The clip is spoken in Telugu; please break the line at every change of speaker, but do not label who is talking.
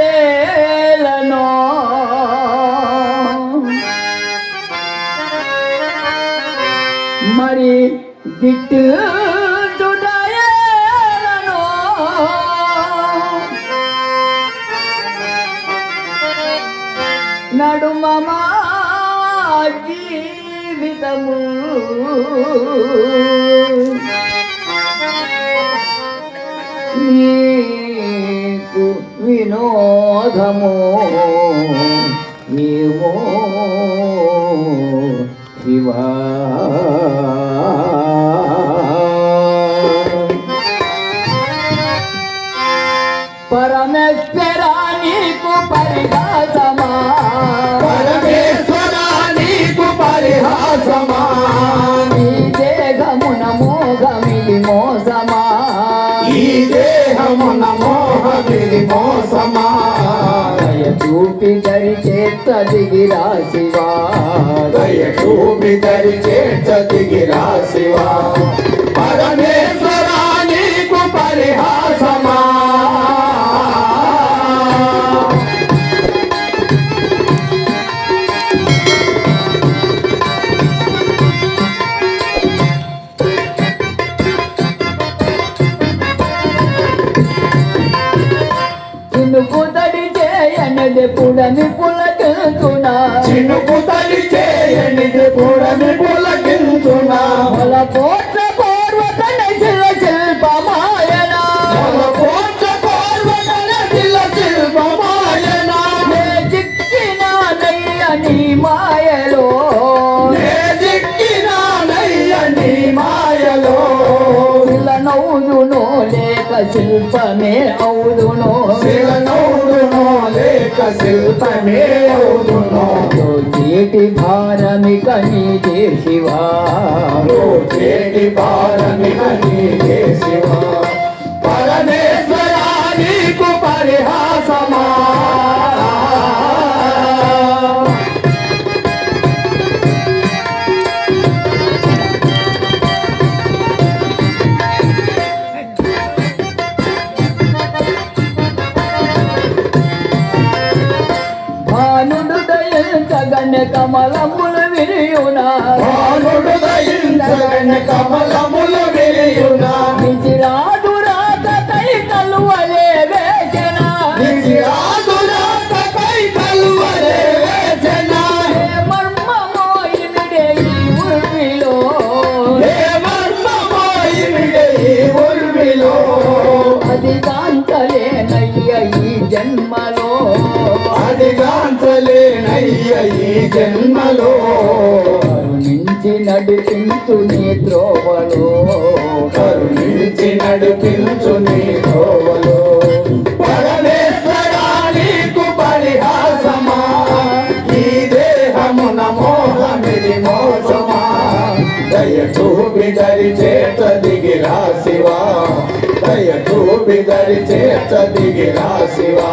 ఏలనో మరి దిట్టు నడుమమా జీవితము నీకు వినోదము ఏమో శివా పరమేశ్వరా నీకు పరిహాసమా
పరమేశ్వరా నీకు పరిహాసమా
ఈ దేహమున మోహమిది మోసమా
ఈ దేహమున మోహమిది మోసమా
దయ చూపి దరి చేత దిగిరా శివా
దయ చూపి దరి చేత దిగిరా శివా పరమేశ్వరా నీకు పరిహాసమా
చినుకు తడి చేయనిది పుడమి పులకించునా
చినుకు తడి చేయనిది పుడమి పులకించునా
మొల కోట్ల పూర్వకన శిల శిల్పమాయన
మొల కోట్ల పూర్వకన శిల శిల్పమాయన
నే చిక్కినానయ్య నీ మాయలో
నే చిక్కినానయ్య నీ మాయలో
శిలనౌదునో లేక శిల్పమే అవుదునో
శిలనౌదునో లేక శిల్పమే అవుదునో
చేటి భారమిక నీదే శివా
చేటి భారమిక నీదే శివా పరమేశ్వరా నీకు పరిహాసమా
భానుడు దయించగన కమలములు విరియునా
భానుడు దయించగన కమలములు విరియునా
నిజిరాదు రాత కై కలువలే వేచన
నిజిరాదురాత కై కలువలే వేచన
హే మర్మమోయినుడే ఈ ఉర్విలో
హే మర్మమోయినుడే ఈ ఉర్విలో
అది కాంతలేనయ్య ఈ జన్మలో
అదిగాంచలేనయ్య ఈ జన్మలో
కరుణించి నడిపించు నీ త్రోవలో
కరుణించి నడిపించు నీ త్రోవలో పరమేశ్వరా నీకు పరిహాసమా ఈ దేహమున మోహమిది మోసమా దయ చూపి దరి చేత దిగిరా శివా దయ చూపి దరి చేత దిగిరా శివా